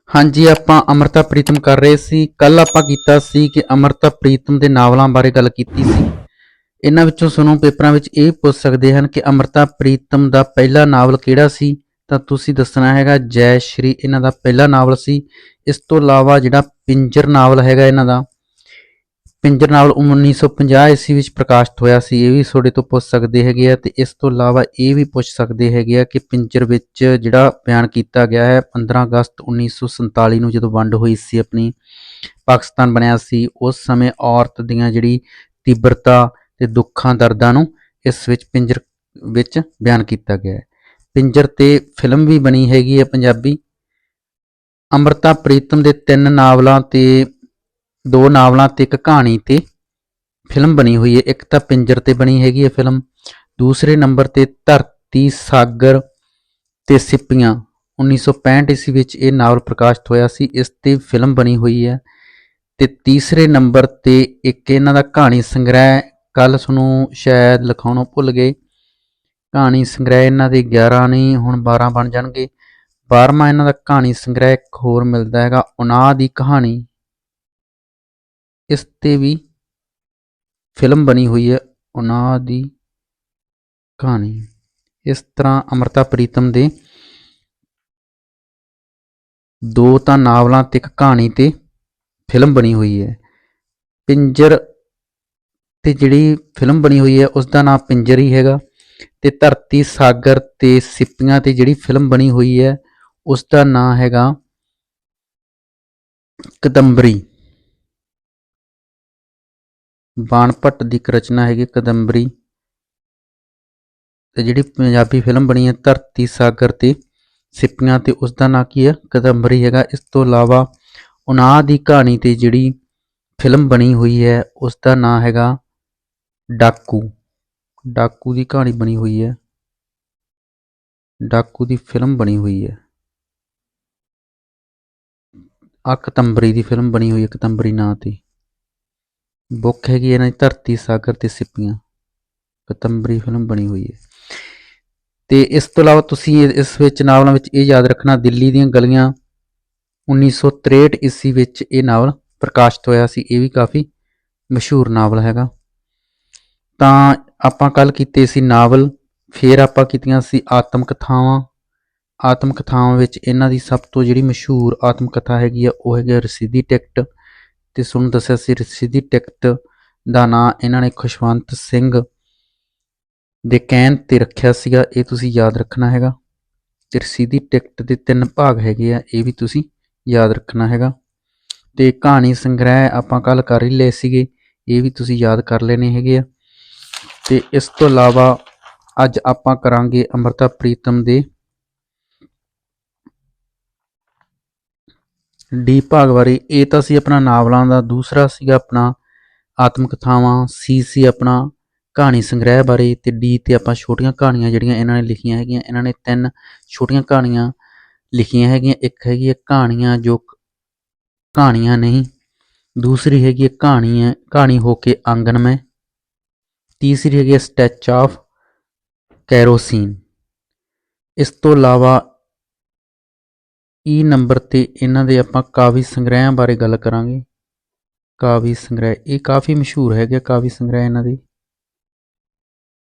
ਹਾਂਜੀ, ਆਪਾਂ ਅੰਮ੍ਰਿਤਾ ਪ੍ਰੀਤਮ ਕਰ ਰਹੇ ਸੀ। ਕੱਲ ਆਪਾਂ ਕੀਤਾ ਸੀ ਕਿ ਅੰਮ੍ਰਿਤਾ ਪ੍ਰੀਤਮ ਦੇ ਨਾਵਲਾਂ ਬਾਰੇ ਗੱਲ ਕੀਤੀ ਸੀ। ਇਹਨਾਂ ਵਿੱਚੋਂ ਤੁਹਾਨੂੰ ਪੇਪਰਾਂ ਵਿੱਚ ਇਹ ਪੁੱਛ ਸਕਦੇ ਹਨ ਕਿ ਅੰਮ੍ਰਿਤਾ ਪ੍ਰੀਤਮ ਦਾ ਪਹਿਲਾ ਨਾਵਲ ਕਿਹੜਾ ਸੀ, ਤਾਂ ਤੁਸੀਂ ਦੱਸਣਾ ਹੈਗਾ ਜੈ ਸ਼੍ਰੀ ਇਹਨਾਂ ਦਾ ਪਹਿਲਾ ਨਾਵਲ ਸੀ। ਇਸ ਤੋਂ ਇਲਾਵਾ ਜਿਹੜਾ ਪਿੰਜਰ ਨਾਵਲ ਹੈਗਾ ਇਹਨਾਂ ਦਾ, ਪਿੰਜਰ ਨਾਵਲ 1950 ਈਸਵੀ ਵਿੱਚ ਪ੍ਰਕਾਸ਼ਿਤ ਹੋਇਆ ਸੀ, ਇਹ ਵੀ ਤੁਹਾਡੇ ਤੋਂ ਪੁੱਛ ਸਕਦੇ ਹੈਗੇ ਆ। ਤੇ ਇਸ ਤੋਂ ਇਲਾਵਾ ਇਹ ਵੀ ਪੁੱਛ ਸਕਦੇ ਹੈਗੇ ਆ ਕਿ ਪਿੰਜਰ ਵਿੱਚ ਜਿਹੜਾ ਬਿਆਨ ਕੀਤਾ ਗਿਆ ਹੈ 15 ਅਗਸਤ 1947 ਨੂੰ ਜਦੋਂ ਵੰਡ ਹੋਈ ਸੀ, ਆਪਣੀ ਪਾਕਿਸਤਾਨ ਬਣਿਆ ਸੀ, ਉਸ ਸਮੇਂ ਔਰਤ ਦੀਆਂ ਜਿਹੜੀ ਤੀਬਰਤਾ ਤੇ ਦੁੱਖਾਂ ਦਰਦਾਂ ਨੂੰ ਇਸ ਵਿੱਚ ਪਿੰਜਰ ਵਿੱਚ ਬਿਆਨ ਕੀਤਾ ਗਿਆ ਹੈ। ਪਿੰਜਰ ਤੇ ਫਿਲਮ ਵੀ ਬਣੀ ਹੈਗੀ ਹੈ ਪੰਜਾਬੀ। ਅੰਮ੍ਰਿਤਾ ਪ੍ਰੀਤਮ ਦੇ 3 ਨਾਵਲਾਂ ਤੇ 2 ਨਾਵਲਾਂ ਤੇ ਇੱਕ ਕਹਾਣੀ ਤੇ ਫਿਲਮ ਬਣੀ ਹੋਈ ਹੈ। ਇੱਕ ਤਾਂ ਪਿੰਜਰ ਤੇ ਬਣੀ ਹੈਗੀ ਹੈ ਫਿਲਮ, ਦੂਸਰੇ ਨੰਬਰ ਤੇ ਧਰਤੀ ਸਾਗਰ ਤੇ ਸਿੱਪੀਆਂ 1965 ਈਸਵੀ ਵਿੱਚ ਇਹ ਨਾਵਲ ਪ੍ਰਕਾਸ਼ਿਤ ਹੋਇਆ ਸੀ, ਇਸ ਤੇ ਫਿਲਮ ਬਣੀ ਹੋਈ ਹੈ। ਤੇ ਤੀਸਰੇ ਨੰਬਰ ਤੇ ਇੱਕ ਇਹਨਾਂ ਦਾ ਕਹਾਣੀ ਸੰਗ੍ਰਹਿ, ਕੱਲ ਤੁਹਾਨੂੰ ਸ਼ਾਇਦ ਲਿਖਾਉਣੋਂ ਭੁੱਲ ਗਏ, ਕਹਾਣੀ ਸੰਗ੍ਰਹਿ ਇਹਨਾਂ ਦੇ 11 ਨਹੀਂ ਹੁਣ 12 ਬਣ ਜਾਣਗੇ। 12ਵਾਂ ਇਹਨਾਂ ਦਾ ਕਹਾਣੀ ਸੰਗ੍ਰਹਿ ਇੱਕ ਹੋਰ ਮਿਲਦਾ ਹੈਗਾ ਉਨਾਹ ਦੀ ਕਹਾਣੀ, ਇਸ ਤੇ ਵੀ ਫਿਲਮ ਬਣੀ ਹੋਈ ਹੈ ਉਨਾਹ ਦੀ ਕਹਾਣੀ। ਇਸ ਤਰ੍ਹਾਂ ਅੰਮ੍ਰਿਤਾ ਪ੍ਰੀਤਮ ਦੇ 2 ਤਾਂ ਨਾਵਲਾਂ ਤੇ ਇੱਕ ਕਹਾਣੀ ਤੇ ਫਿਲਮ ਬਣੀ ਹੋਈ ਹੈ। ਪਿੰਜਰ ਤੇ ਜਿਹੜੀ ਫਿਲਮ ਬਣੀ ਹੋਈ ਹੈ ਉਸ ਦਾ ਨਾਮ ਪਿੰਜਰ ਹੀ ਹੈਗਾ, ਤੇ ਧਰਤੀ ਸਾਗਰ ਤੇ ਸਿੱਪੀਆਂ ਤੇ ਜਿਹੜੀ ਫਿਲਮ ਬਣੀ ਹੋਈ ਹੈ ਉਸ ਦਾ ਨਾਮ ਹੈਗਾ ਕਦੰਬਰੀ। ਬਾਣਭੱਟ ਦੀ ਇੱਕ ਰਚਨਾ ਹੈਗੀ ਕਦੰਬਰੀ। ਤੇ ਜਿਹੜੀ ਪੰਜਾਬੀ ਫਿਲਮ ਬਣੀ ਹੈ ਧਰਤੀ ਸਾਗਰ ਤੇ ਸਿੱਪੀਆਂ ਤੇ ਉਸ ਦਾ ਨਾਂ ਕੀ ਹੈ, ਕਦੰਬਰੀ ਹੈਗਾ। ਇਸ ਤੋਂ ਇਲਾਵਾ ਉਨਾਹ ਦੀ ਕਹਾਣੀ ਤੇ ਜਿਹੜੀ ਫਿਲਮ ਬਣੀ ਹੋਈ ਹੈ ਉਸ ਦਾ ਨਾਂ ਹੈਗਾ ਡਾਕੂ। ਡਾਕੂ ਦੀ ਕਹਾਣੀ ਬਣੀ ਹੋਈ ਹੈ, ਡਾਕੂ ਦੀ ਫਿਲਮ ਬਣੀ ਹੋਈ ਹੈ। ਆ ਕਦੰਬਰੀ ਦੀ ਫਿਲਮ ਬਣੀ ਹੋਈ ਹੈ, ਕਦੰਬਰੀ ਨਾਂ ਤੇ ਬੁੱਕ ਹੈਗੀ ਇਹਨਾਂ ਦੀ ਧਰਤੀ ਸਾਗਰ ਤੇ ਸਿੱਪੀਆਂ, ਕਦੰਬਰੀ ਫਿਲਮ ਬਣੀ ਹੋਈ ਹੈ। ਤੇ ਇਸ ਤੋਂ ਇਲਾਵਾ ਤੁਸੀਂ ਇਸ ਵਿੱਚ ਨਾਵਲਾਂ ਵਿੱਚ ਇਹ ਯਾਦ ਰੱਖਣਾ, ਦਿੱਲੀ ਦੀਆਂ ਗਲੀਆਂ 1963 ਈਸਵੀ ਵਿੱਚ ਇਹ ਨਾਵਲ ਪ੍ਰਕਾਸ਼ਿਤ ਹੋਇਆ ਸੀ, ਇਹ ਵੀ ਕਾਫੀ ਮਸ਼ਹੂਰ ਨਾਵਲ ਹੈਗਾ। ਤਾਂ ਆਪਾਂ ਕੱਲ ਕੀਤੇ ਸੀ ਨਾਵਲ, ਫਿਰ ਆਪਾਂ ਕੀਤੀਆਂ ਸੀ ਆਤਮ ਕਥਾਵਾਂ। ਆਤਮ ਕਥਾਵਾਂ ਵਿੱਚ ਇਹਨਾਂ ਦੀ ਸਭ ਤੋਂ ਜਿਹੜੀ ਮਸ਼ਹੂਰ ਆਤਮ ਕਥਾ ਹੈਗੀ ਆ ਉਹ ਹੈਗੀ ਰਸੀਦੀ ਟਿਕਟ। ਤੇ ਤੁਹਾਨੂੰ ਦੱਸਿਆ ਸੀ ਰਸੀਦੀ ਟਿਕਟ ਦਾ ਨਾਂ ਇਹਨਾਂ ਨੇ ਖੁਸ਼ਵੰਤ ਸਿੰਘ ਦੇ ਕਹਿਣ ਤੇ ਰੱਖਿਆ ਸੀਗਾ, ਇਹ ਤੁਸੀਂ ਯਾਦ ਰੱਖਣਾ ਹੈਗਾ। ਤੇ ਰਸੀਦੀ ਟਿਕਟ ਦੇ 3 ਭਾਗ ਹੈਗੇ ਆ, ਇਹ ਵੀ ਤੁਸੀਂ ਯਾਦ ਰੱਖਣਾ ਹੈਗਾ। ਤੇ ਕਹਾਣੀ ਸੰਗ੍ਰਹਿ ਆਪਾਂ ਕੱਲ ਕਰ ਹੀ ਲਏ ਸੀਗੇ, ਇਹ ਵੀ ਤੁਸੀਂ ਯਾਦ ਕਰ ਲੈਣੇ ਹੈਗੇ ਆ। ਤੇ ਇਸ ਤੋਂ ਇਲਾਵਾ ਅੱਜ ਆਪਾਂ ਕਰਾਂਗੇ ਅੰਮ੍ਰਿਤਾ ਪ੍ਰੀਤਮ ਦੇ ਡੀ ਭਾਗ ਬਾਰੇ। ਇਹ ਤਾਂ ਸੀ ਆਪਣਾ ਨਾਵਲਾਂ ਦਾ, ਦੂਸਰਾ ਸੀਗਾ ਆਪਣਾ ਆਤਮ ਕਥਾਵਾਂ, ਸੀ ਸੀ ਆਪਣਾ ਕਹਾਣੀ ਸੰਗ੍ਰਹਿ ਬਾਰੇ, ਤੇ ਡੀ ਤੇ ਆਪਾਂ ਛੋਟੀਆਂ ਕਹਾਣੀਆਂ ਜਿਹੜੀਆਂ ਇਹਨਾਂ ਨੇ ਲਿਖੀਆਂ ਹੈਗੀਆਂ। ਇਹਨਾਂ ਨੇ 3 ਛੋਟੀਆਂ ਕਹਾਣੀਆਂ ਲਿਖੀਆਂ ਹੈਗੀਆਂ। ਇੱਕ ਹੈਗੀ ਹੈ ਕਹਾਣੀਆਂ ਜੋ ਕਹਾਣੀਆਂ ਨਹੀਂ, ਦੂਸਰੀ ਹੈਗੀ ਹੈ ਕਹਾਣੀ ਹੋ ਕੇ ਆਂਗਨ ਮੈਂ, ਤੀਸਰੀ ਹੈਗੀ ਹੈ ਸਟੈਚ ਆਫ ਕੈਰੋਸੀਨ। ਇਸ ਤੋਂ ਇਲਾਵਾ ਈ ਨੰਬਰ ਤੇ ਇਹਨਾਂ ਦੇ ਆਪਾਂ ਕਾਵਿ ਸੰਗ੍ਰਹਿਆਂ ਬਾਰੇ ਗੱਲ ਕਰਾਂਗੇ। ਕਾਵਿ ਸੰਗ੍ਰਹਿ ਇਹ ਕਾਫੀ ਮਸ਼ਹੂਰ ਹੈਗੇ ਕਾਵਿ ਸੰਗ੍ਰਹਿ ਇਹਨਾਂ ਦੇ।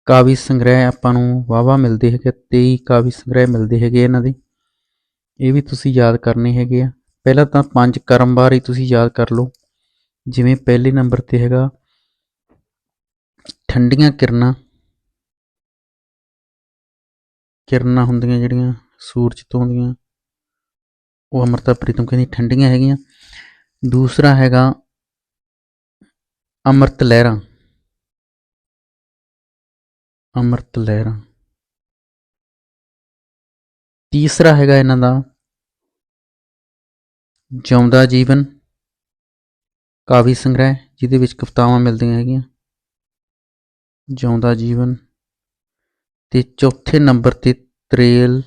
ਕਾਵਿ ਸੰਗ੍ਰਹਿ ਆਪਾਂ ਨੂੰ ਵਾਹਵਾ ਮਿਲਦੇ ਹੈਗੇ, 23 ਕਾਵਿ ਸੰਗ੍ਰਹਿ ਮਿਲਦੇ ਹੈਗੇ ਇਹਨਾਂ ਦੇ, ਇਹ ਵੀ ਤੁਸੀਂ ਯਾਦ ਕਰਨੇ ਹੈਗੇ ਆ। ਪਹਿਲਾਂ ਤਾਂ 5 ਕਰਮ ਬਾਰੇ ਤੁਸੀਂ ਯਾਦ ਕਰ ਲਓ। ਜਿਵੇਂ ਪਹਿਲੇ ਨੰਬਰ ਤੇ ਹੈਗਾ ਠੰਡੀਆਂ ਕਿਰਨਾਂ ਹੁੰਦੀਆਂ ਜਿਹੜੀਆਂ ਸੂਰਜ ਤੋਂ ਆਉਂਦੀਆਂ, ਉਹ ਅੰਮ੍ਰਿਤਾ ਪ੍ਰੀਤਮ ਕਹਿੰਦੀ ਠੰਡੀਆਂ ਹੈਗੀਆਂ। ਦੂਸਰਾ ਹੈਗਾ ਅੰਮ੍ਰਿਤ ਲਹਿਰਾਂ, ਅੰਮ੍ਰਿਤ ਲਹਿਰਾਂ। ਤੀਸਰਾ ਹੈਗਾ ਇਹਨਾਂ ਦਾ ਜਿਉਂਦਾ ਜੀਵਨ ਕਾਵਿ ਸੰਗ੍ਰਹਿ, ਜਿਹਦੇ ਵਿੱਚ ਕਵਿਤਾਵਾਂ ਮਿਲਦੀਆਂ ਹੈਗੀਆਂ, ਜਿਉਂਦਾ ਜੀਵਨ। ਤੇ ਚੌਥੇ ਨੰਬਰ ਤੇ ਤਰੇਲ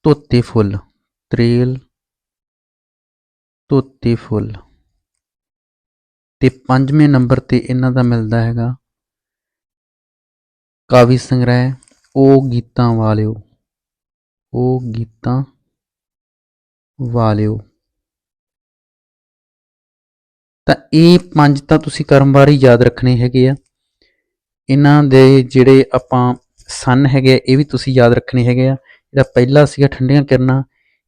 ਧੋਤੇ ਫੁੱਲ, ਤਰੇਲ ਧੋਤੇ ਫੁੱਲ। ਤੇ 5ਵੇਂ ਨੰਬਰ ਤੇ ਇਹਨਾਂ ਦਾ ਮਿਲਦਾ ਹੈਗਾ ਕਾਵਿ ਸੰਗ੍ਰਹਿ ਉਹ ਗੀਤਾਂ ਵਾਲਿਓ, ਉਹ ਗੀਤਾਂ ਵਾਲਿਓ। ਤਾਂ ਇਹ 5 ਤਾਂ ਤੁਸੀਂ ਕਰਮਵਾਰ ਹੀ ਯਾਦ ਰੱਖਣੇ ਹੈਗੇ ਆ। ਇਹਨਾਂ ਦੇ ਜਿਹੜੇ ਆਪਾਂ ਸਨ ਹੈਗੇ ਆ, ਇਹ ਵੀ ਤੁਸੀਂ ਯਾਦ ਰੱਖਣੇ ਹੈਗੇ ਆ। ਜਿਹੜਾ ਪਹਿਲਾ ਸੀਗਾ ਠੰਡੀਆਂ ਕਿਰਨਾਂ,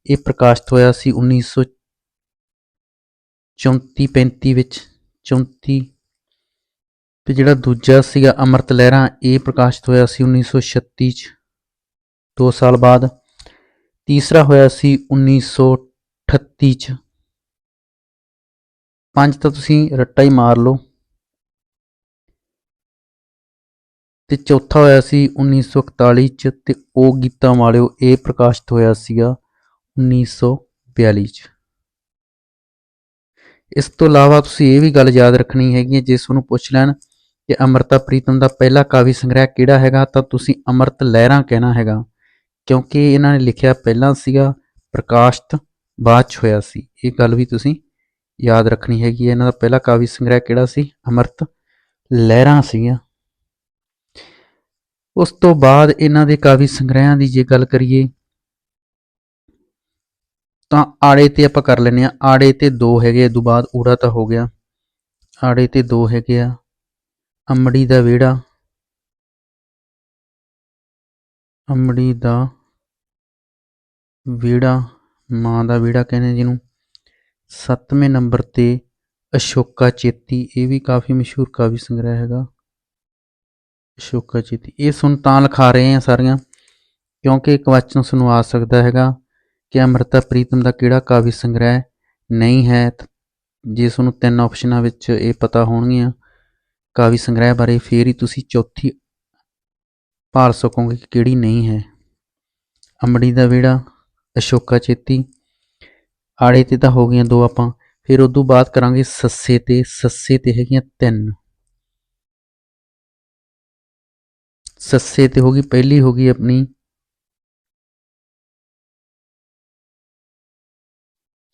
ਇਹ ਪ੍ਰਕਾਸ਼ਿਤ ਹੋਇਆ ਸੀ 1934-35 ਵਿੱਚ, 34। ਤੇ ਜਿਹੜਾ ਦੂਜਾ ਸੀਗਾ ਅੰਮ੍ਰਿਤ ਲਹਿਰਾਂ, ਇਹ ਪ੍ਰਕਾਸ਼ਿਤ ਹੋਇਆ ਸੀ 1936 'ਚ, 2 ਸਾਲ ਬਾਅਦ। ਤੀਸਰਾ ਹੋਇਆ ਸੀ 1938 'ਚ। 5 ਤਾਂ ਤੁਸੀਂ ਰੱਟਾ ਹੀ ਮਾਰ ਲਓ। ਤੇ ਚੌਥਾ ਹੋਇਆ ਸੀ 1941 'ਚ, ਤੇ ਉਹ ਗੀਤਾਂ ਵਾਲਿਓ ਇਹ ਪ੍ਰਕਾਸ਼ਿਤ ਹੋਇਆ ਸੀਗਾ 1942 'ਚ। ਇਸ ਤੋਂ ਇਲਾਵਾ ਤੁਸੀਂ ਇਹ ਵੀ ਗੱਲ ਯਾਦ ਰੱਖਣੀ ਹੈਗੀ ਹੈ, ਜੇ ਤੁਹਾਨੂੰ ਪੁੱਛ ਲੈਣ ਕਿ ਅੰਮ੍ਰਿਤਾ ਪ੍ਰੀਤਮ ਦਾ ਪਹਿਲਾ ਕਾਵਿ ਸੰਗ੍ਰਹਿ ਕਿਹੜਾ ਹੈਗਾ, ਤਾਂ ਤੁਸੀਂ ਅੰਮ੍ਰਿਤ ਲਹਿਰਾਂ ਕਹਿਣਾ ਹੈਗਾ, ਕਿਉਂਕਿ ਇਹਨਾਂ ਨੇ ਲਿਖਿਆ ਪਹਿਲਾਂ ਸੀਗਾ, ਪ੍ਰਕਾਸ਼ਿਤ ਬਾਅਦ 'ਚ ਹੋਇਆ ਸੀ। ਇਹ ਗੱਲ ਵੀ ਤੁਸੀਂ ਯਾਦ ਰੱਖਣੀ ਹੈਗੀ ਹੈ। ਇਹਨਾਂ ਦਾ ਪਹਿਲਾ ਕਾਵਿ ਸੰਗ੍ਰਹਿ ਕਿਹੜਾ ਸੀ? ਅੰਮ੍ਰਿਤ ਲਹਿਰਾਂ ਸੀਗੀਆਂ। ਉਸ ਤੋਂ ਬਾਅਦ ਇਹਨਾਂ ਦੇ ਕਾਵਿ ਸੰਗ੍ਰਹਿਆਂ ਦੀ ਜੇ ਗੱਲ ਕਰੀਏ ਤਾਂ ਆੜੇ ਤੇ ਆਪਾਂ ਕਰ ਲੈਂਦੇ ਹਾਂ। ਆੜੇ ਤੇ 2 ਹੈਗੇ, ਇਹ ਤੋਂ ਬਾਅਦ ਊੜਾ ਤਾਂ ਹੋ ਗਿਆ। ਆੜੇ ਤੇ 2 ਹੈਗੇ ਆ, ਅੰਮੜੀ ਦਾ ਵਿਹੜਾ, ਅੰਮੜੀ ਦਾ ਵਿਹੜਾ, ਮਾਂ ਦਾ ਵਿਹੜਾ ਕਹਿੰਦੇ ਜਿਹਨੂੰ। 7ਵੇਂ ਨੰਬਰ ਤੇ ਅਸ਼ੋਕਾ ਚੇਤੀ, ਇਹ ਵੀ ਕਾਫੀ ਮਸ਼ਹੂਰ ਕਾਵਿ ਸੰਗ੍ਰਹਿ ਹੈਗਾ, ਅਸ਼ੋਕਾ ਚੇਤੀ। ਇਹ ਸੁਣ ਤਾਂ ਲਿਖਾ ਰਹੇ ਆ ਸਾਰੀਆਂ ਕਿਉਂਕਿ ਕੁਐਸਚਨ ਤੁਹਾਨੂੰ ਆ ਸਕਦਾ ਹੈਗਾ ਕਿ ਅੰਮ੍ਰਿਤਾ ਪ੍ਰੀਤਮ ਦਾ ਕਿਹੜਾ ਕਾਵਿ ਸੰਗ੍ਰਹਿ ਨਹੀਂ ਹੈ। ਜੇ ਤੁਹਾਨੂੰ 3 ਆਪਸ਼ਨਾਂ ਵਿੱਚ ਇਹ ਪਤਾ ਹੋਣਗੀਆਂ ਕਾਵਿ ਸੰਗ੍ਰਹਿ ਬਾਰੇ, ਫਿਰ ਹੀ ਤੁਸੀਂ ਚੌਥੀ ਭਾਲ ਸਕੋਗੇ ਕਿ ਕਿਹੜੀ ਨਹੀਂ ਹੈ। ਅੰਮੜੀ ਦਾ ਵਿਹੜਾ, ਅਸ਼ੋਕਾ ਚੇਤੀ। ਆੜੇ ਤੇ ਤਾਂ ਹੋ ਗਈਆਂ 2 ਆਪਾਂ। ਫਿਰ ਉਦੋਂ ਬਾਅਦ ਕਰਾਂਗੇ ਸੱਸੇ ਤੇ। ਸੱਸੇ ਤੇ ਹੈਗੀਆਂ 3। ਸੱਸੇ ਤੇ ਹੋ ਗਈ, ਪਹਿਲੀ ਹੋ ਗਈ ਆਪਣੀ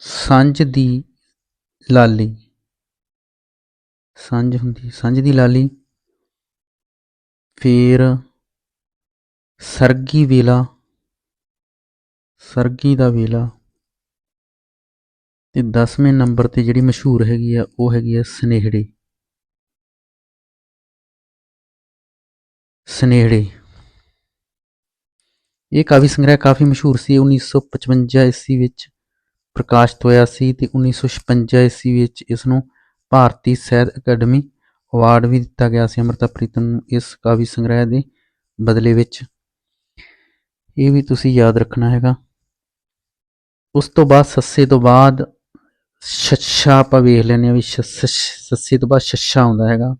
ਸਾਂਝ ਦੀ ਲਾਲੀ, ਸਾਂਝ ਹੁੰਦੀ, ਸਾਂਝ ਦੀ ਲਾਲੀ। ਫਿਰ ਸਰਗੀ ਵੇਲਾ, ਸਰਗੀ ਦਾ ਵੇਲਾ। ਤੇ 10ਵੇਂ ਨੰਬਰ ਤੇ ਜਿਹੜੀ ਮਸ਼ਹੂਰ ਹੈਗੀ ਆ ਉਹ ਹੈਗੀ ਆ ਸਨੇਹੜੇ, ਸਨੇਹੜੇ। ਇਹ ਕਾਵਿ ਸੰਗ੍ਰਹਿ ਕਾਫੀ ਮਸ਼ਹੂਰ ਸੀ। 1955 ਈਸਵੀ ਵਿੱਚ ਪ੍ਰਕਾਸ਼ਿਤ ਹੋਇਆ ਸੀ ਤੇ 1956 ਈਸਵੀ ਵਿੱਚ ਇਸ ਨੂੰ ਭਾਰਤੀ ਸਾਹਿਤ ਅਕੈਡਮੀ ਅਵਾਰਡ ਵੀ ਦਿੱਤਾ ਗਿਆ ਸੀ ਅੰਮ੍ਰਿਤਾ ਪ੍ਰੀਤਮ ਨੂੰ ਇਸ ਕਾਵਿ ਸੰਗ੍ਰਹਿ ਦੇ ਬਦਲੇ ਵਿੱਚ। ਇਹ ਵੀ ਤੁਸੀਂ ਯਾਦ ਰੱਖਣਾ ਹੈਗਾ। ਉਸ ਤੋਂ ਬਾਅਦ ਸੱਸੇ ਤੋਂ ਬਾਅਦ ਛੱਛਾ ਆਪਾਂ ਵੇਖ ਲੈਂਦੇ ਹਾਂ ਵੀ ਸੱਸੇ ਤੋਂ ਬਾਅਦ ਛੱਛਾ ਆਉਂਦਾ ਹੈਗਾ।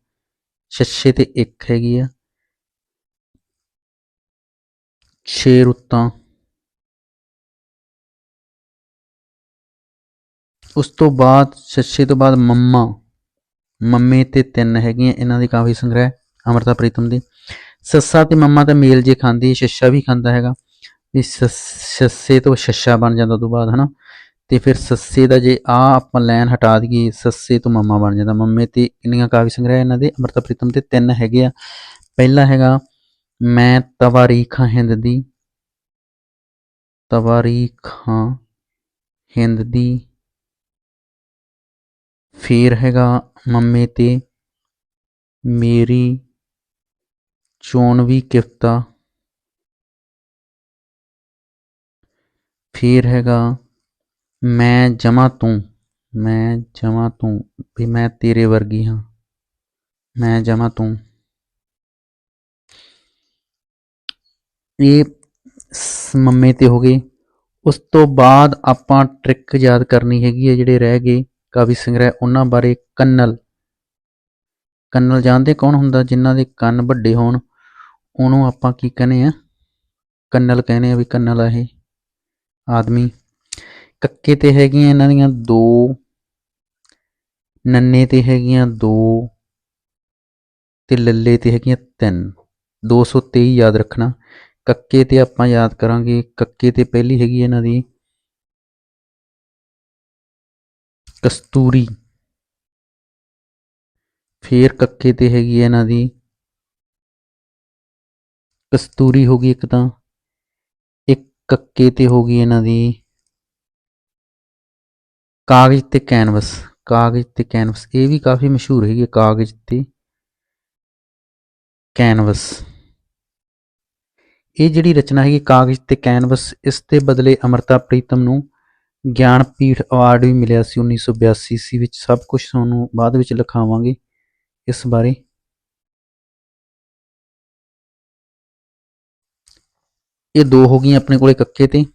ਛੱਛੇ ਤੇ 1 ਹੈਗੀ ਆ 6 ਰੁੱਤਾਂ। ਉਸ ਤੋਂ ਬਾਅਦ ਛੱਛੇ ਤੋਂ ਬਾਅਦ ਮੰਮਾ, ਮੰਮੇ ਤੇ 3 ਹੈਗੀਆਂ ਇਹਨਾਂ ਦੀ ਕਾਵਿ ਸੰਗ੍ਰਹਿ ਅੰਮ੍ਰਿਤਾ ਪ੍ਰੀਤਮ ਦੀ। ਸੱਸਾ ਤੇ ਮੰਮਾ ਤਾਂ ਮੇਲ ਜੇ ਖਾਂਦੀ, ਛੱਛਾ ਵੀ ਖਾਂਦਾ ਹੈਗਾ ਵੀ ਸੱਸੇ ਤੋਂ ਛੱਛਾ ਬਣ ਜਾਂਦਾ ਉਹ ਤੋਂ ਬਾਅਦ, ਹਨਾ। ਤੇ ਫਿਰ ਸੱਸੇ ਦਾ ਜੇ ਆਪਾਂ ਲਾਈਨ ਹਟਾ ਦਈਏ, ਸੱਸੇ ਤੋਂ ਮੰਮਾ ਬਣ ਜਾਂਦਾ। ਮੰਮੇ ਤੇ ਇੰਨੀਆਂ ਕਾਵਿ ਸੰਗ੍ਰਹਿ ਇਹਨਾਂ ਦੇ ਅੰਮ੍ਰਿਤਾ ਪ੍ਰੀਤਮ ਤੇ 3 ਹੈਗੇ ਆ। ਪਹਿਲਾ ਹੈਗਾ ਮੈਂ ਤਵਾਰੀਖਾਂ ਹਿੰਦ ਦੀ, ਤਵਾਰੀਖਾਂ ਹਿੰਦ ਦੀ। ਫਿਰ ਹੈਗਾ ਮੰਮੇ ਤੇ ਮੇਰੀ ਚੋਣਵੀਂ ਕਿਫਤਾ। ਫਿਰ ਹੈਗਾ ਮੈਂ ਜਮਾਂ ਤੂੰ, ਮੈਂ ਜਮਾਂ ਤੂੰ ਵੀ ਮੈਂ ਤੇਰੇ ਵਰਗੀ ਹਾਂ, ਮੈਂ ਜਮਾਂ ਤੂੰ। ਇਹ ਮੰਮੇ ਤੇ ਹੋ ਗਏ। ਉਸ ਤੋਂ ਬਾਅਦ ਆਪਾਂ ਟ੍ਰਿਕ ਯਾਦ ਕਰਨੀ ਹੈਗੀ ਹੈ, ਜਿਹੜੇ ਰਹਿ ਗਏ ਕਾਵਿ ਸੰਗ੍ਰਹਿ ਉਹਨਾਂ ਬਾਰੇ। ਕੰਨਲ, ਕੰਨਲ ਜਾਣਦੇ ਕੌਣ ਹੁੰਦਾ? ਜਿਨ੍ਹਾਂ ਦੇ ਕੰਨ ਵੱਡੇ ਹੋਣ ਉਹਨੂੰ ਆਪਾਂ ਕੀ ਕਹਿੰਦੇ ਆ? ਕੰਨਲ ਕਹਿੰਦੇ ਆ ਵੀ ਕੰਨਲ ਆ ਇਹ ਆਦਮੀ। ਕੱਕੇ ਤੇ ਹੈਗੀਆਂ ਇਹਨਾਂ ਦੀਆਂ 2, ਨੰਨੇ ਤੇ ਹੈਗੀਆਂ 2 ਤੇ ਲੱਲੇ ਤੇ ਹੈਗੀਆਂ 3। 223 ਯਾਦ ਰੱਖਣਾ। ਕੱਕੇ ਤੇ ਆਪਾਂ ਯਾਦ ਕਰਾਂਗੇ, ਕੱਕੇ ਤੇ ਪਹਿਲੀ ਹੈਗੀ ਇਹਨਾਂ ਦੀ ਕਸਤੂਰੀ। ਫਿਰ ਕੱਕੇ ਤੇ ਹੈਗੀ ਇਹਨਾਂ ਦੀ ਕਸਤੂਰੀ ਹੋ ਗਈ ਇੱਕ ਤਾਂ, ਇੱਕ ਕੱਕੇ ਤੇ ਹੋ ਗਈ ਇਹਨਾਂ ਦੀ ਕਾਗਜ਼ ਤੇ ਕੈਨਵਸ, ਕਾਗਜ਼ ਤੇ ਕੈਨਵਸ ਇਹ ਵੀ ਕਾਫੀ ਮਸ਼ਹੂਰ ਹੈਗੀ ਹੈ, ਕਾਗਜ਼ ਤੇ ਕੈਨਵਸ। ਇਹ ਜਿਹੜੀ ਰਚਨਾ ਹੈਗੀ ਕਾਗਜ਼ ਤੇ ਕੈਨਵਸ, ਇਸ ਦੇ ਬਦਲੇ ਅੰਮ੍ਰਿਤਾ ਪ੍ਰੀਤਮ ਨੂੰ ਗਿਆਨਪੀਠ ਅਵਾਰਡ ਵੀ ਮਿਲਿਆ ਸੀ 1982 ਈਸਵੀ ਵਿੱਚ। ਸਭ ਕੁਝ ਤੁਹਾਨੂੰ ਬਾਅਦ ਵਿੱਚ ਲਿਖਾਵਾਂਗੇ ਇਸ ਬਾਰੇ। ਇਹ ਦੋ ਹੋ ਗਈਆਂ ਆਪਣੇ ਕੋਲੇ ਕੱਕੇ ਤੇ।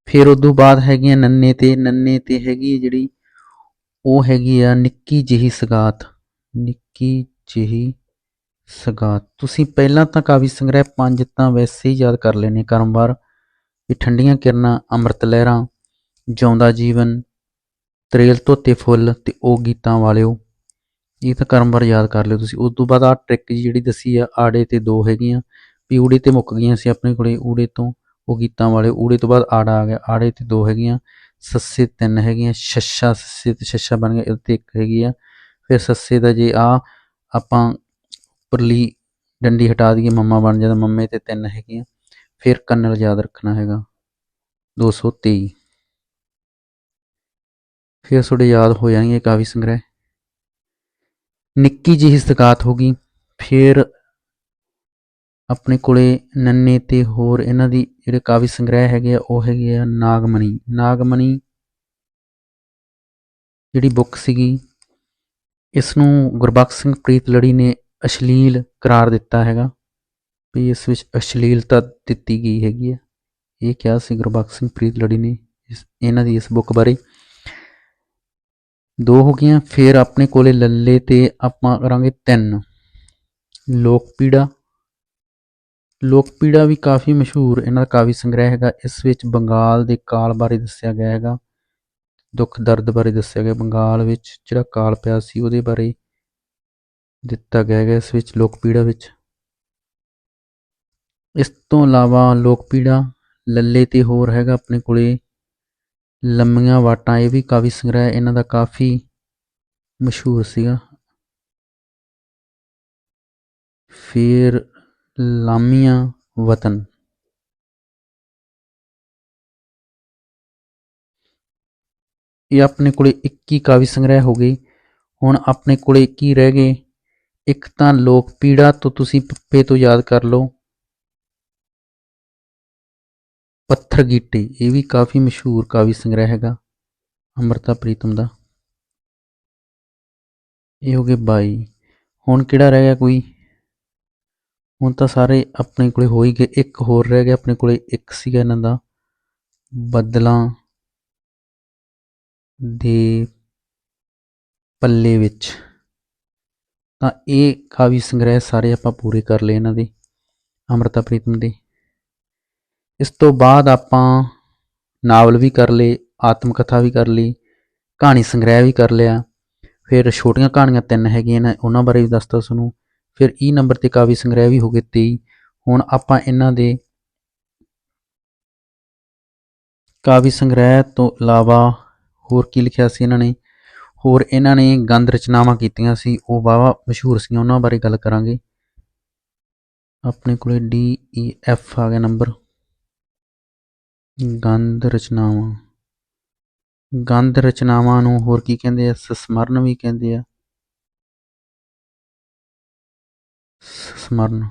ਫਿਰ ਉਦੋਂ ਬਾਅਦ ਹੈਗੀਆਂ ਨੰਨੇ ਤੇ। ਨੰਨੇ ਤੇ ਹੈਗੀ ਜਿਹੜੀ ਉਹ ਹੈਗੀ ਆ ਨਿੱਕੀ ਜਿਹੀ ਸਗਾਤ, ਨਿੱਕੀ ਜਿਹੀ ਸਗਾਤ। ਤੁਸੀਂ ਪਹਿਲਾਂ ਤਾਂ ਕਾਵਿ ਸੰਗ੍ਰਹਿ 5 ਤਾਂ ਵੈਸੇ ਹੀ ਯਾਦ ਕਰ ਲੈਣੇ ਕਰਮਵਾਰ ਵੀ ਠੰਡੀਆਂ ਕਿਰਨਾਂ, ਅੰਮ੍ਰਿਤ ਲਹਿਰਾਂ, ਜਿਉਂਦਾ ਜੀਵਨ, ਤਰੇਲ ਧੋਤੇ ਫੁੱਲ ਤੇ ਉਹ ਗੀਤਾਂ ਵਾਲਿਓ, ਇਹ ਤਾਂ ਕਰਮਵਾਰ ਯਾਦ ਕਰ ਲਿਓ ਤੁਸੀਂ। ਉਸ ਤੋਂ ਬਾਅਦ ਆਹ ਟ੍ਰਿਕ ਜਿਹੜੀ ਦੱਸੀ ਆ, ਆੜੇ ਤੇ ਦੋ ਹੈਗੀਆਂ ਵੀ ਊੜੇ ਤੇ ਮੁੱਕ ਗਈਆਂ ਸੀ ਆਪਣੇ ਕੋਲੇ, ਊੜੇ ਤੋਂ ਉਹ ਗੀਤਾਂ ਵਾਲੇ, ਊੜੇ ਤੋਂ ਬਾਅਦ ਆੜਾ ਆ ਗਿਆ, ਆੜੇ ਤੇ ਦੋ ਹੈਗੀਆਂ, ਸੱਸੇ ਤਿੰਨ ਹੈਗੀਆਂ, ਛੱਛਾ ਸੱਸੇ ਤੇ ਛੱਛਾ ਬਣ ਗਿਆ, ਇਹਦੇ ਤੇ ਇੱਕ ਹੈਗੀ ਆ। ਫਿਰ ਸੱਸੇ ਦਾ ਜੇ ਆ ਆਪਾਂ ਉੱਪਰਲੀ ਡੰਡੀ ਹਟਾ ਦਈਏ ਮੰਮਾ ਬਣ ਜਾਂਦਾ, ਮੰਮੇ ਤੇ ਤਿੰਨ ਹੈਗੀਆਂ। ਫਿਰ ਕੰਨੜ ਯਾਦ ਰੱਖਣਾ ਹੈਗਾ 223। ਫਿਰ ਤੁਹਾਡੇ ਯਾਦ ਹੋ ਜਾਣਗੇ ਕਾਵਿ ਸੰਗ੍ਰਹਿ। ਨਿੱਕੀ ਜਿਹੀ ਸਗਾਤ ਹੋ ਗਈ। ਫਿਰ ਆਪਣੇ ਕੋਲੇ ਨੰਨੇ ਤੇ ਹੋਰ ਇਹਨਾਂ ਦੀ ਜਿਹੜੇ ਕਾਵਿ ਸੰਗ੍ਰਹਿ ਹੈਗੇ ਆ ਉਹ ਹੈਗੇ ਆ ਨਾਗਮਣੀ। ਨਾਗਮਣੀ ਜਿਹੜੀ ਬੁੱਕ ਸੀਗੀ, ਇਸ ਨੂੰ ਗੁਰਬਖਸ਼ ਸਿੰਘ ਪ੍ਰੀਤਲੜੀ ਨੇ ਅਸ਼ਲੀਲ ਕਰਾਰ ਦਿੱਤਾ ਹੈਗਾ ਵੀ ਇਸ ਵਿੱਚ ਅਸ਼ਲੀਲਤਾ ਦਿੱਤੀ ਗਈ ਹੈਗੀ ਆ। ਇਹ ਕਿਹਾ ਸੀ ਗੁਰਬਖਸ਼ ਸਿੰਘ ਪ੍ਰੀਤਲੜੀ ਨੇ ਇਹਨਾਂ ਦੀ ਇਸ ਬੁੱਕ ਬਾਰੇ। ਦੋ ਹੋ ਗਈਆਂ। ਫਿਰ ਆਪਣੇ ਕੋਲੇ ਲੱਲੇ ਤੇ ਆਪਾਂ ਕਰਾਂਗੇ 3। ਲੋਕ ਪੀੜਾ। ਲੋਕ ਪੀੜਾ ਵੀ ਕਾਫੀ ਮਸ਼ਹੂਰ ਇਹਨਾਂ ਦਾ ਕਾਵਿ ਸੰਗ੍ਰਹਿ ਹੈਗਾ। ਇਸ ਵਿੱਚ ਬੰਗਾਲ ਦੇ ਕਾਲ ਬਾਰੇ ਦੱਸਿਆ ਗਿਆ ਹੈਗਾ, ਦੁੱਖ ਦਰਦ ਬਾਰੇ ਦੱਸਿਆ ਗਿਆ, ਬੰਗਾਲ ਵਿੱਚ ਜਿਹੜਾ ਕਾਲ ਪਿਆ ਸੀ ਉਹਦੇ ਬਾਰੇ ਦਿੱਤਾ ਗਿਆ ਹੈਗਾ ਇਸ ਵਿੱਚ ਲੋਕ ਪੀੜਾ ਵਿੱਚ। ਇਸ ਤੋਂ ਇਲਾਵਾ ਲੋਕ ਪੀੜਾ ਲੱਲੇ ਤੇ ਹੋਰ ਹੈਗਾ ਆਪਣੇ ਕੋਲੇ ਲੰਮੀਆਂ ਵਾਟਾਂ। ਇਹ ਵੀ ਕਾਵਿ ਸੰਗ੍ਰਹਿ ਇਹਨਾਂ ਦਾ ਕਾਫੀ ਮਸ਼ਹੂਰ ਸੀਗਾ। ਫਿਰ ਲਾਮੀਆਂ ਵਤਨ, ਇਹ ਆਪਣੇ ਕੋਲੇ 21 ਕਾਵਿ ਸੰਗ੍ਰਹਿ ਹੋ ਗਏ। ਹੁਣ ਆਪਣੇ ਕੋਲੇ ਕੀ ਰਹਿ ਗਏ, ਇੱਕ ਤਾਂ ਲੋਕ ਪੀੜਾ ਤੋਂ ਤੁਸੀਂ ਪੱਪੇ ਤੋਂ ਯਾਦ ਕਰ ਲਓ, ਪੱਥਰ ਗੀਟੇ, ਇਹ ਵੀ ਕਾਫੀ ਮਸ਼ਹੂਰ ਕਾਵਿ ਸੰਗ੍ਰਹਿ ਹੈਗਾ ਅੰਮ੍ਰਿਤਾ ਪ੍ਰੀਤਮ ਦਾ। ਇਹ ਹੋ ਗਏ 22। ਹੁਣ ਕਿਹੜਾ ਰਹਿ ਗਿਆ ਕੋਈ, ਹੁਣ ਤਾਂ ਸਾਰੇ ਆਪਣੇ ਕੋਲੇ ਹੋ ਹੀ ਗਏ। ਇੱਕ ਹੋਰ ਰਹਿ ਗਿਆ ਆਪਣੇ ਕੋਲੇ, ਇੱਕ ਸੀਗਾ ਇਹਨਾਂ ਦਾ ਬੱਦਲਾਂ ਦੇ ਪੱਲੇ ਵਿੱਚ। ਤਾਂ ਇਹ ਕਾਵਿ ਸੰਗ੍ਰਹਿ ਸਾਰੇ ਆਪਾਂ ਪੂਰੇ ਕਰ ਲਏ ਇਹਨਾਂ ਦੇ ਅੰਮ੍ਰਿਤਾ ਪ੍ਰੀਤਮ ਦੇ। ਇਸ ਤੋਂ ਬਾਅਦ ਆਪਾਂ ਨਾਵਲ ਵੀ ਕਰ ਲਏ, ਆਤਮ ਕਥਾ ਵੀ ਕਰ ਲਈ, ਕਹਾਣੀ ਸੰਗ੍ਰਹਿ ਵੀ ਕਰ ਲਿਆ। ਫਿਰ ਛੋਟੀਆਂ ਕਹਾਣੀਆਂ 3 ਹੈਗੀਆਂ ਨੇ, ਉਹਨਾਂ ਬਾਰੇ ਵੀ ਦੱਸਦਾ ਤੁਹਾਨੂੰ। ਫਿਰ E ਨੰਬਰ ਤੇ ਕਾਵਿ ਸੰਗ੍ਰਹਿ ਵੀ ਹੋ ਗਏ 23। ਹੁਣ ਆਪਾਂ ਇਹਨਾਂ ਦੇ ਕਾਵਿ ਸੰਗ੍ਰਹਿ ਤੋਂ ਇਲਾਵਾ ਹੋਰ ਕੀ ਲਿਖਿਆ ਸੀ ਇਹਨਾਂ ਨੇ, ਹੋਰ ਇਹਨਾਂ ਨੇ ਗੰਧ ਰਚਨਾਵਾਂ ਕੀਤੀਆਂ ਸੀ, ਉਹ ਵਾਹਵਾ ਮਸ਼ਹੂਰ ਸੀਗੀਆਂ, ਉਹਨਾਂ ਬਾਰੇ ਗੱਲ ਕਰਾਂਗੇ। ਆਪਣੇ ਕੋਲੇ DEF ਆ ਗਿਆ ਨੰਬਰ। ਗੰਧ ਰਚਨਾਵਾਂ, ਗੰਧ ਰਚਨਾਵਾਂ ਨੂੰ ਹੋਰ ਕੀ ਕਹਿੰਦੇ ਆ, ਸੰਸਮਰਨ ਵੀ ਕਹਿੰਦੇ ਆ, ਸੰਸਮਰਨ।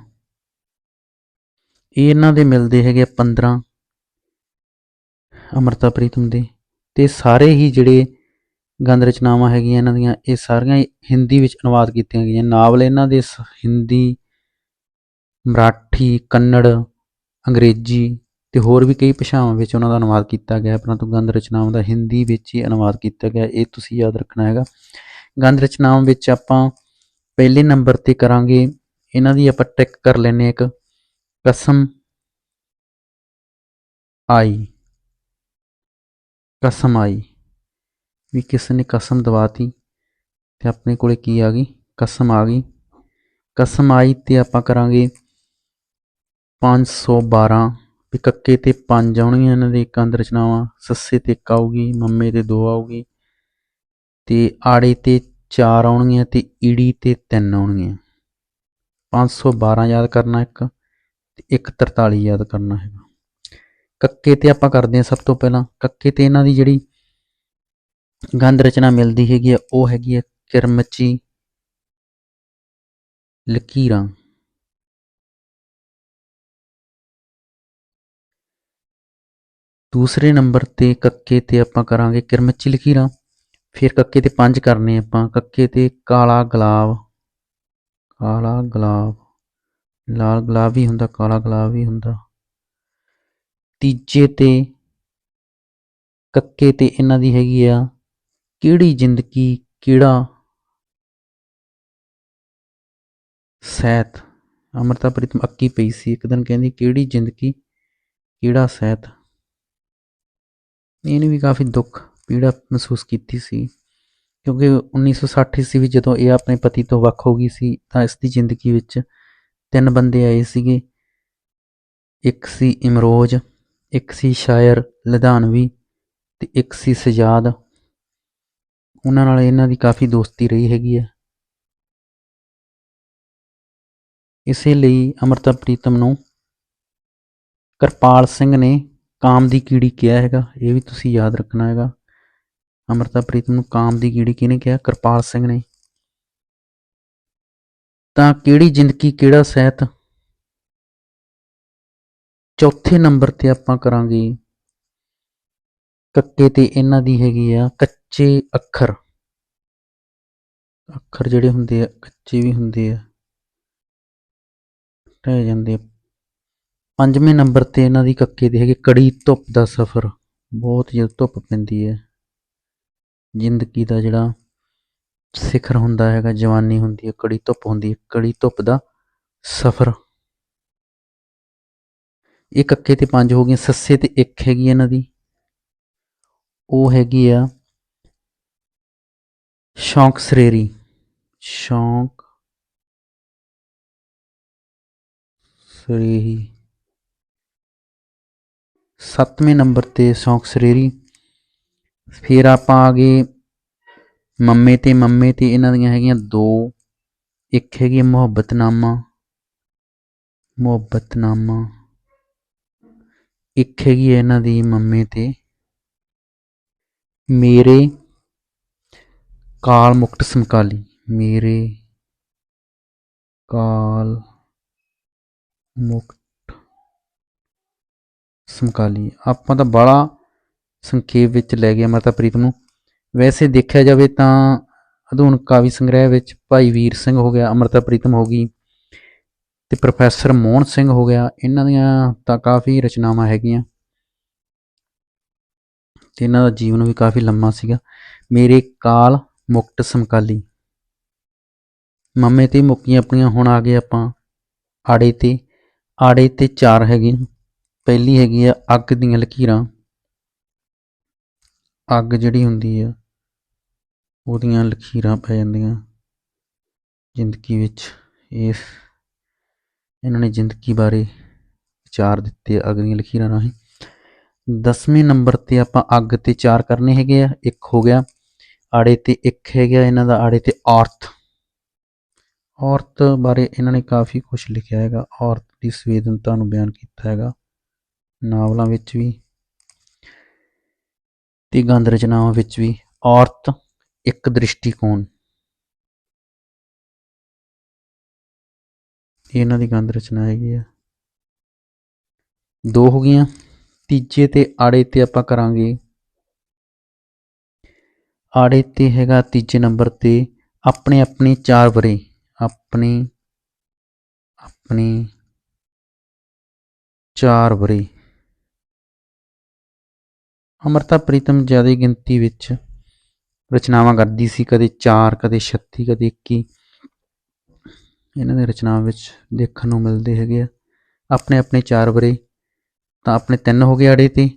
ਇਹ ਇਹਨਾਂ ਦੇ ਮਿਲਦੇ ਹੈਗੇ 15 ਅੰਮ੍ਰਿਤਾ ਪ੍ਰੀਤਮ ਦੇ। ਤੇ ਸਾਰੇ ਹੀ ਜਿਹੜੇ ਗੰਧ ਰਚਨਾਵਾਂ ਹੈਗੀਆਂ ਇਹਨਾਂ ਦੀਆਂ, ਇਹ ਸਾਰੀਆਂ ਹਿੰਦੀ ਵਿੱਚ ਅਨੁਵਾਦ ਕੀਤੀਆਂ ਗਈਆਂ। ਨਾਵਲ ਇਹਨਾਂ ਦੇ ਹਿੰਦੀ, ਮਰਾਠੀ, ਕੰਨੜ, ਅੰਗਰੇਜ਼ੀ ਤੇ ਹੋਰ ਵੀ ਕਈ ਭਾਸ਼ਾਵਾਂ ਵਿੱਚ ਉਹਨਾਂ ਦਾ ਅਨੁਵਾਦ ਕੀਤਾ ਗਿਆ, ਪਰੰਤੂ ਗੰਧ ਰਚਨਾਵਾਂ ਦਾ ਹਿੰਦੀ ਵਿੱਚ ਹੀ ਅਨੁਵਾਦ ਕੀਤਾ ਗਿਆ। ਇਹ ਤੁਸੀਂ ਯਾਦ ਰੱਖਣਾ ਹੈਗਾ। ਗੰਧ ਰਚਨਾਵਾਂ ਵਿੱਚ ਆਪਾਂ ਪਹਿਲੇ ਨੰਬਰ ਤੇ ਕਰਾਂਗੇ, ਇਹਨਾਂ ਦੀ ਆਪਾਂ ਟ੍ਰਿਕ ਕਰ ਲੈਂਦੇ ਇੱਕ, ਕਸਮ ਆਈ। ਕਸਮ ਆਈ ਵੀ ਕਿਸੇ ਨੇ ਕਸਮ ਦਵਾਤੀ ਤੇ ਆਪਣੇ ਕੋਲੇ ਕੀ ਆ ਗਈ, ਕਸਮ ਆ ਗਈ। ਕਸਮ ਆਈ ਤੇ ਆਪਾਂ ਕਰਾਂਗੇ 512 ਵੀ ਕੱਕੇ ਤੇ 5 ਆਉਣਗੀਆਂ ਇਹਨਾਂ ਦੀ ਗੰਧ ਰਚਨਾਵਾਂ, ਸੱਸੇ ਤੇ 1 ਆਊਗੀ, ਮੰਮੇ ਤੇ 2 ਆਊਗੀ, ਤੇ ਆੜੇ ਤੇ 4 ਆਉਣਗੀਆਂ ਤੇ ਈੜੀ ਤੇ 3 ਆਉਣਗੀਆਂ। 512 ਯਾਦ ਕਰਨਾ ਇੱਕ, ਤੇ 143 ਯਾਦ ਕਰਨਾ ਹੈਗਾ। ਕੱਕੇ ਤੇ ਆਪਾਂ ਕਰਦੇ ਹਾਂ ਸਭ ਤੋਂ ਪਹਿਲਾਂ, ਕੱਕੇ ਤੇ ਇਹਨਾਂ ਦੀ ਜਿਹੜੀ ਗੰਧ ਰਚਨਾ ਮਿਲਦੀ ਹੈਗੀ ਆ ਉਹ ਹੈਗੀ ਆ ਕਿਰਮਚੀ ਲਕੀਰਾਂ। ਦੂਸਰੇ ਨੰਬਰ ਤੇ ਕੱਕੇ ਤੇ ਆਪਾਂ ਕਰਾਂਗੇ ਕਿਰਮਚੀ ਲਕੀਰਾਂ। ਫਿਰ ਕੱਕੇ ਤੇ 5 ਕਰਨੇ ਆਪਾਂ। ਕੱਕੇ ਤੇ ਕਾਲਾ ਗੁਲਾਬ, ਕਾਲਾ ਗੁਲਾਬ, ਲਾਲ ਗੁਲਾਬ ਵੀ ਹੁੰਦਾ, ਕਾਲਾ ਗੁਲਾਬ ਵੀ ਹੁੰਦਾ। ਤੀਜੇ ਤੇ ਕੱਕੇ ਤੇ ਇਹਨਾਂ ਦੀ ਹੈਗੀ ਆ ਕਿਹੜੀ ਜ਼ਿੰਦਗੀ ਕਿਹੜਾ ਸੈਤ। ਅੰਮ੍ਰਿਤਾ ਪ੍ਰੀਤਮ ਅੱਕੀ ਪਈ ਸੀ ਇੱਕ ਦਿਨ, ਕਹਿੰਦੀ ਕਿਹੜੀ ਜ਼ਿੰਦਗੀ ਕਿਹੜਾ ਸੈਤ। ਇਹਨੇ ਵੀ ਕਾਫੀ ਦੁੱਖ ਪੀੜਾ ਮਹਿਸੂਸ ਕੀਤੀ ਸੀ, ਕਿਉਂਕਿ 1960 ਈਸਵੀ ਵਿੱਚ ਜਦੋਂ ਇਹ ਆਪਣੇ ਪਤੀ ਤੋਂ ਵੱਖ ਹੋ ਗਈ ਸੀ ਤਾਂ ਇਸ ਦੀ ਜ਼ਿੰਦਗੀ ਵਿੱਚ 3 ਬੰਦੇ ਆਏ ਸੀਗੇ। ਇੱਕ ਸੀ ਇਮਰੋਜ਼, ਇੱਕ ਸੀ ਸ਼ਾਇਰ ਲਧਾਨਵੀ ਤੇ ਇੱਕ ਸੀ ਸਜਾਦ। ਉਹਨਾਂ ਨਾਲ ਇਹਨਾਂ ਦੀ ਕਾਫੀ ਦੋਸਤੀ ਰਹੀ ਹੈਗੀ ਹੈ। ਇਸੇ ਲਈ ਅੰਮ੍ਰਿਤਾ ਪ੍ਰੀਤਮ ਨੂੰ ਕਿਰਪਾਲ ਸਿੰਘ ਨੇ ਕਾਮ ਦੀ ਕੀੜੀ ਕਿਹਾ ਹੈਗਾ, ਇਹ ਵੀ ਤੁਸੀਂ ਯਾਦ ਰੱਖਣਾ ਹੈਗਾ। ਅੰਮ੍ਰਿਤਾ ਪ੍ਰੀਤਮ ਨੂੰ ਕਾਮ ਦੀ ਕੀੜੀ ਕਿਹਨੇ ਕਿਹਾ? ਕਿਰਪਾਲ ਸਿੰਘ ਨੇ। ਤਾਂ ਕਿਹੜੀ ਜ਼ਿੰਦਗੀ ਕਿਹੜਾ ਸਹਿਤ, ਚੌਥੇ ਨੰਬਰ ਤੇ ਆਪਾਂ ਕਰਾਂਗੇ ਕੱਕੇ ਤੇ ਇਹਨਾਂ ਦੀ ਹੈਗੀ ਆ ਕੱਚੇ ਅੱਖਰ। ਅੱਖਰ ਜਿਹੜੇ ਹੁੰਦੇ ਆ ਕੱਚੇ ਵੀ ਹੁੰਦੇ ਆ, ਢਹਿ ਜਾਂਦੇ ਆ। ਪੰਜਵੇਂ ਨੰਬਰ ਤੇ ਇਹਨਾਂ ਦੀ ਕੱਕੇ ਦੇ ਹੈਗੇ ਕੜੀ ਧੁੱਪ ਦਾ ਸਫ਼ਰ। ਬਹੁਤ ਜਦੋਂ ਧੁੱਪ ਪੈਂਦੀ ਹੈ, ਜ਼ਿੰਦਗੀ ਦਾ ਜਿਹੜਾ ਸਿਖਰ ਹੁੰਦਾ ਹੈਗਾ, ਜਵਾਨੀ ਹੁੰਦੀ ਹੈ, ਕੜੀ ਧੁੱਪ ਹੁੰਦੀ ਹੈ, ਕੜੀ ਧੁੱਪ ਦਾ ਸਫ਼ਰ। ਇਹ ਕੱਕੇ ਤੇ 5 ਹੋ ਗਈਆਂ। ਸੱਸੇ ਤੇ 1 ਹੈਗੀ ਇਹਨਾਂ ਦੀ, ਉਹ ਹੈਗੀ ਆ ਸ਼ੌਂਕ ਸਰੇਰੀ। ਸ਼ੌਂਕ ਸਰੇਹੀ। 7ਵੇਂ ਨੰਬਰ ਤੇ ਸ਼ੌਂਕ ਸਰੇਰੀ। ਫਿਰ ਆਪਾਂ ਆ ਗਏ ਮੰਮੇ ਤੇ। ਮੰਮੇ ਤੇ ਇਹਨਾਂ ਦੀਆਂ ਹੈਗੀਆਂ 2। ਇੱਕ ਹੈਗੀ ਮੁਹੱਬਤਨਾਮਾ, ਮੁਹੱਬਤਨਾਮਾ। ਇੱਕ ਹੈਗੀ ਹੈ ਇਹਨਾਂ ਦੀ ਮੰਮੇ ਤੇ ਮੇਰੇ ਕਾਲ ਮੁਕਤ ਸਮਕਾਲੀ। ਮੇਰੇ ਕਾਲ ਮੁਕਤ ਸਮਕਾਲੀ। ਆਪਾਂ ਤਾਂ ਬਾਹਲਾ ਸੰਖੇਪ ਵਿੱਚ ਲੈ ਗਏ ਅੰਮ੍ਰਿਤਾ ਪ੍ਰੀਤਮ ਨੂੰ। ਵੈਸੇ ਦੇਖਿਆ ਜਾਵੇ ਤਾਂ ਆਧੁਨਿਕ ਕਾਵਿ ਸੰਗ੍ਰਹਿ ਵਿੱਚ ਭਾਈ ਵੀਰ ਸਿੰਘ ਹੋ ਗਿਆ, ਅੰਮ੍ਰਿਤਾ ਪ੍ਰੀਤਮ ਹੋ ਗਈ ਤੇ ਪ੍ਰੋਫੈਸਰ ਮੋਹਨ ਸਿੰਘ ਹੋ ਗਿਆ। ਇਹਨਾਂ ਦੀਆਂ ਤਾਂ ਕਾਫੀ ਰਚਨਾਵਾਂ ਹੈਗੀਆਂ ਤੇ ਇਹਨਾਂ ਦਾ ਜੀਵਨ ਵੀ ਕਾਫੀ ਲੰਮਾ ਸੀਗਾ। ਮੇਰੇ ਕਾਲ ਮੁਕਤ ਸਮਕਾਲੀ। ਮੰਮੇ ਤੇ ਮੁੱਕੀਆਂ ਆਪਣੀਆਂ। ਹੁਣ ਆ ਗਏ ਆਪਾਂ ਆੜੇ ਤੇ। ਆੜੇ ਤੇ 4 ਹੈਗੀਆਂ। ਪਹਿਲੀ ਹੈਗੀ ਆ ਅੱਗ ਦੀਆਂ ਲਕੀਰਾਂ। ਅੱਗ ਜਿਹੜੀ ਹੁੰਦੀ ਆ ਉਹਦੀਆਂ ਲਕੀਰਾਂ ਪੈ ਜਾਂਦੀਆਂ ਜ਼ਿੰਦਗੀ ਵਿੱਚ। ਇਹਨਾਂ ਨੇ ਜ਼ਿੰਦਗੀ ਬਾਰੇ ਵਿਚਾਰ ਦਿੱਤੇ ਅੱਗ ਦੀਆਂ ਲਕੀਰਾਂ ਰਾਹੀਂ। 10ਵੇਂ ਨੰਬਰ ਤੇ ਆਪਾਂ ਅੱਗ ਤੇ 4 ਕਰਨੇ ਹੈਗੇ ਆ। 1 ਹੋ ਗਿਆ। ਆੜੇ ਤੇ 1 ਹੈਗਾ ਇਹਨਾਂ ਦਾ। ਆੜੇ ਤੇ ਔਰਤ। ਔਰਤ ਬਾਰੇ ਇਹਨਾਂ ਨੇ ਕਾਫੀ ਕੁਝ ਲਿਖਿਆ ਹੈਗਾ। ਔਰਤ ਦੀ ਸੰਵੇਦਨਤਾ ਨੂੰ ਬਿਆਨ ਕੀਤਾ ਹੈਗਾ ਨਾਵਲਾਂ ਵਿੱਚ ਵੀ ਤੇ ਗੰਧ ਰਚਨਾਵਾਂ ਵਿੱਚ ਵੀ। ਔਰਤ ਇੱਕ ਦ੍ਰਿਸ਼ਟੀਕੋਣ, ਇਹਨਾਂ ਦੀ ਗੰਧ ਰਚਨਾ ਹੈਗੀ ਆ। 2 ਹੋ ਗਈਆਂ। ਤੀਜੇ ਤੇ ਆੜੇ ਤੇ ਆਪਾਂ ਕਰਾਂਗੇ, ਆੜੇ ਤੇ ਹੈਗਾ ਤੀਜੇ ਨੰਬਰ ਤੇ ਆਪਣੇ ਆਪਣੇ 4 ਵਰੇ। ਆਪਣੇ ਆਪਣੇ 4 ਵਰੇ। ਅੰਮ੍ਰਿਤਾ ਪ੍ਰੀਤਮ ਜ਼ਿਆਦਾ ਗਿਣਤੀ ਵਿੱਚ ਰਚਨਾਵਾਂ ਕਰਦੀ ਸੀ, ਕਦੇ 4, ਕਦੇ 36, ਕਦੇ 21। ਇਹਨਾਂ ਦੇ ਰਚਨਾਵਾਂ ਵਿੱਚ ਦੇਖਣ ਨੂੰ ਮਿਲਦੇ ਹੈਗੇ ਆ ਆਪਣੇ ਆਪਣੇ 4 ਵਰੇ। ਤਾਂ ਆਪਣੇ 3 ਹੋ ਗਏ ਆੜੇ ਤੇ।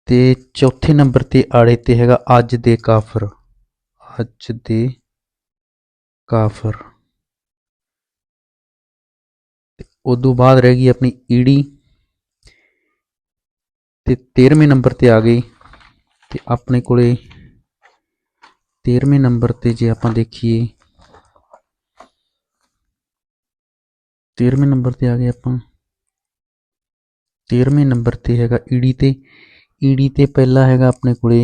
ਤੇ ਚੌਥੇ ਨੰਬਰ ਤੇ ਆੜੇ ਤੇ ਹੈਗਾ ਅੱਜ ਦੇ ਕਾਫਰ। ਅੱਜ ਦੇ ਕਾਫਰ। ਉਦੋਂ ਬਾਅਦ ਰਹਿ ਗਈ ਆਪਣੀ ਈੜੀ ਤੇ 13ਵੇਂ ਨੰਬਰ ਤੇ ਆ ਗਈ। ਤੇ ਆਪਣੇ ਕੋਲੇ 13ਵੇਂ ਨੰਬਰ ਤੇ ਜੇ ਆਪਾਂ ਦੇਖੀਏ, 13ਵੇਂ ਨੰਬਰ ਤੇ ਆ ਗਏ ਆਪਾਂ। 13ਵੇਂ ਨੰਬਰ ਤੇ ਹੈਗਾ ਈੜੀ ਤੇ। ਈੜੀ ਤੇ ਪਹਿਲਾ ਹੈਗਾ ਆਪਣੇ ਕੋਲੇ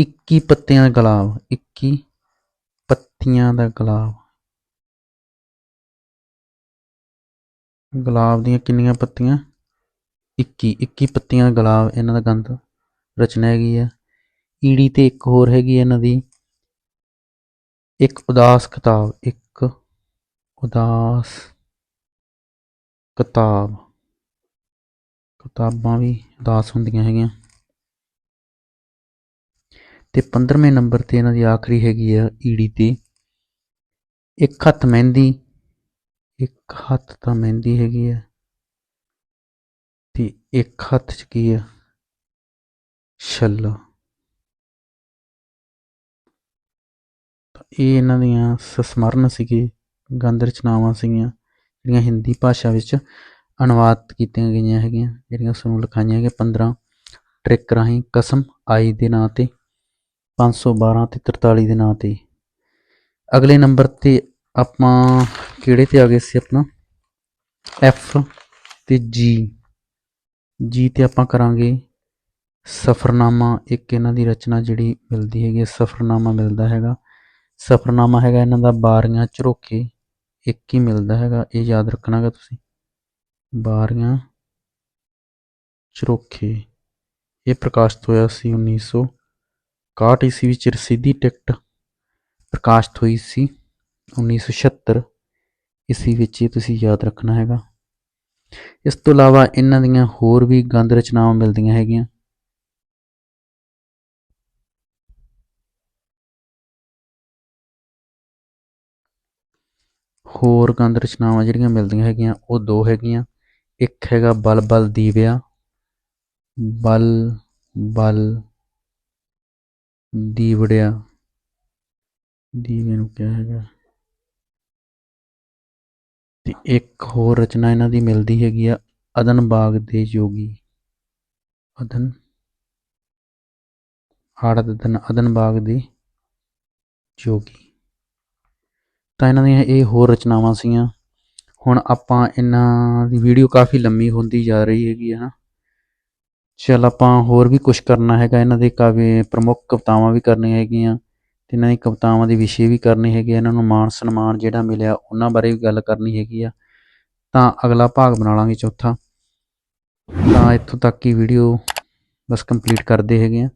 21 ਪੱਤਿਆਂ ਦਾ ਗੁਲਾਬ, 21 ਪੱਤੀਆਂ ਦਾ ਗੁਲਾਬ। ਗੁਲਾਬ ਦੀਆਂ ਕਿੰਨੀਆਂ ਪੱਤੀਆਂ? 21 ਪੱਤੀਆਂ ਦਾ ਗੁਲਾਬ ਇਹਨਾਂ ਦਾ ਗੰਧ ਰਚਨਾ ਹੈਗੀ ਆ। ਈੜੀ ਤੇ ਇੱਕ ਹੋਰ ਹੈਗੀ ਇਹਨਾਂ ਦੀ, ਇੱਕ ਉਦਾਸ ਕਿਤਾਬ, ਇੱਕ ਉਦਾਸ ਕਿਤਾਬ। ਕਿਤਾਬਾਂ ਵੀ ਉਦਾਸ ਹੁੰਦੀਆਂ ਹੈਗੀਆਂ। ਤੇ 15ਵੇਂ ਨੰਬਰ ਤੇ ਇਹਨਾਂ ਦੀ ਆਖਰੀ ਹੈਗੀ ਆ ਈੜੀ ਤੇ ਇੱਕ ਹੱਥ ਮਹਿੰਦੀ, ਇੱਕ ਹੱਥ ਤਾਂ ਮਹਿੰਦੀ ਹੈਗੀ ਆ ਤੇ ਇੱਕ ਹੱਥ 'ਚ ਕੀ ਆ? ਛੱਲਾ। ਇਹ ਇਹਨਾਂ ਦੀਆਂ ਸੰਸਮਰਨ ਸੀਗੇ, ਗੰਧ ਰਚਨਾਵਾਂ ਸੀਗੀਆਂ ਜਿਹੜੀਆਂ ਹਿੰਦੀ ਭਾਸ਼ਾ ਵਿੱਚ ਅਨੁਵਾਦ ਕੀਤੀਆਂ ਗਈਆਂ ਹੈਗੀਆਂ, ਜਿਹੜੀਆਂ ਸਾਨੂੰ ਲਿਖਾਈਆਂ ਹੈਗੀਆਂ 15 ਟ੍ਰਿਕ ਰਾਹੀਂ। ਕਸਮ ਆਈ ਦੇ ਨਾਂ ਤੇ, 512 ਤੇ 43 ਦੇ ਨਾਂ ਤੇ। ਅਗਲੇ ਨੰਬਰ ਤੇ ਆਪਾਂ ਕਿਹੜੇ ਤੇ ਆ ਗਏ ਸੀ? ਆਪਣਾ ਐਫ ਤੇ ਜੀ ਤੇ ਆਪਾਂ ਕਰਾਂਗੇ ਸਫ਼ਰਨਾਮਾ। ਇੱਕ ਇਹਨਾਂ ਦੀ ਰਚਨਾ ਜਿਹੜੀ ਮਿਲਦੀ ਹੈਗੀ, ਸਫ਼ਰਨਾਮਾ ਮਿਲਦਾ ਹੈਗਾ। ਸਫ਼ਰਨਾਮਾ ਹੈਗਾ ਇਹਨਾਂ ਦਾ 12 ਝਰੋਖੇ, ਇੱਕ ਹੀ ਮਿਲਦਾ ਹੈਗਾ, ਇਹ ਯਾਦ ਰੱਖਣਾ ਹੈਗਾ ਤੁਸੀਂ, 12 ਝਰੋਖੇ। ਇਹ ਪ੍ਰਕਾਸ਼ਿਤ ਹੋਇਆ ਸੀ 1961 ਈਸਵੀ ਵਿੱਚ। ਰਸੀਦੀ ਟਿਕਟ ਪ੍ਰਕਾਸ਼ਿਤ ਹੋਈ ਸੀ 1976 ਈਸਵੀ ਵਿੱਚ, ਇਹ ਤੁਸੀਂ ਯਾਦ ਰੱਖਣਾ ਹੈਗਾ। ਇਸ ਤੋਂ ਇਲਾਵਾ ਇਹਨਾਂ ਦੀਆਂ ਹੋਰ ਵੀ ਗੰਧ ਰਚਨਾਵਾਂ ਮਿਲਦੀਆਂ ਹੈਗੀਆਂ। ਹੋਰ ਗੰਧ ਰਚਨਾਵਾਂ ਜਿਹੜੀਆਂ ਮਿਲਦੀਆਂ ਹੈਗੀਆਂ ਉਹ ਦੋ ਹੈਗੀਆਂ। ਇੱਕ ਹੈਗਾ ਬਲ ਬਲ ਦੀਵਿਆ, ਬਲ ਬਲ ਦੀਵੜਿਆ, ਦੀਵੇ ਨੂੰ ਕਿਹਾ ਹੈਗਾ। ਤੇ ਇੱਕ ਹੋਰ ਰਚਨਾ ਇਹਨਾਂ ਦੀ ਮਿਲਦੀ ਹੈਗੀ ਆ ਅਦਨ ਬਾਗ ਦੇ ਯੋਗੀ, ਅਦਨ ਅਦਨ ਬਾਗ ਦੇ ਯੋਗੀ। ਤਾਂ ਇਹਨਾਂ ਦੀਆਂ ਇਹ ਹੋਰ ਰਚਨਾਵਾਂ ਸੀਗੀਆਂ। ਹੁਣ ਆਪਾਂ ਇਹਨਾਂ ਦੀ ਵੀਡੀਓ ਕਾਫੀ ਲੰਮੀ ਹੁੰਦੀ ਜਾ ਰਹੀ ਹੈਗੀ ਹੈ। ਚੱਲ ਆਪਾਂ ਹੋਰ ਵੀ ਕੁਛ ਕਰਨਾ ਹੈਗਾ, ਇਹਨਾਂ ਦੇ ਕਾਵਿ ਪ੍ਰਮੁੱਖ ਕਵਿਤਾਵਾਂ ਵੀ ਕਰਨੀਆਂ ਹੈਗੀਆਂ ਅਤੇ ਇਹਨਾਂ ਦੀ ਕਵਿਤਾਵਾਂ ਦੇ ਵਿਸ਼ੇ ਵੀ ਕਰਨੇ ਹੈਗੇ, ਇਹਨਾਂ ਨੂੰ ਮਾਣ ਸਨਮਾਨ ਜਿਹੜਾ ਮਿਲਿਆ ਉਹਨਾਂ ਬਾਰੇ ਵੀ ਗੱਲ ਕਰਨੀ ਹੈਗੀ ਆ। ਤਾਂ ਅਗਲਾ ਭਾਗ ਬਣਾ ਲਾਂਗੇ ਚੌਥਾ। ਤਾਂ ਇੱਥੋਂ ਤੱਕ ਹੀ ਵੀਡੀਓ ਬਸ ਕੰਪਲੀਟ ਕਰਦੇ ਹੈਗੇ ਆ।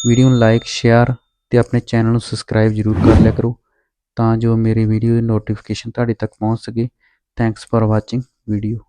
ਵੀਡੀਓ ਨੂੰ ਲਾਈਕ, ਸ਼ੇਅਰ ਅਤੇ ਆਪਣੇ ਚੈਨਲ ਨੂੰ ਸਬਸਕ੍ਰਾਈਬ ਜ਼ਰੂਰ ਕਰ ਲਿਆ ਕਰੋ, ਤਾਂ ਜੋ ਮੇਰੀ ਵੀਡੀਓ ਦੀ ਨੋਟੀਫਿਕੇਸ਼ਨ ਤੁਹਾਡੇ ਤੱਕ ਪਹੁੰਚ ਸਕੇ। Thanks for watching video.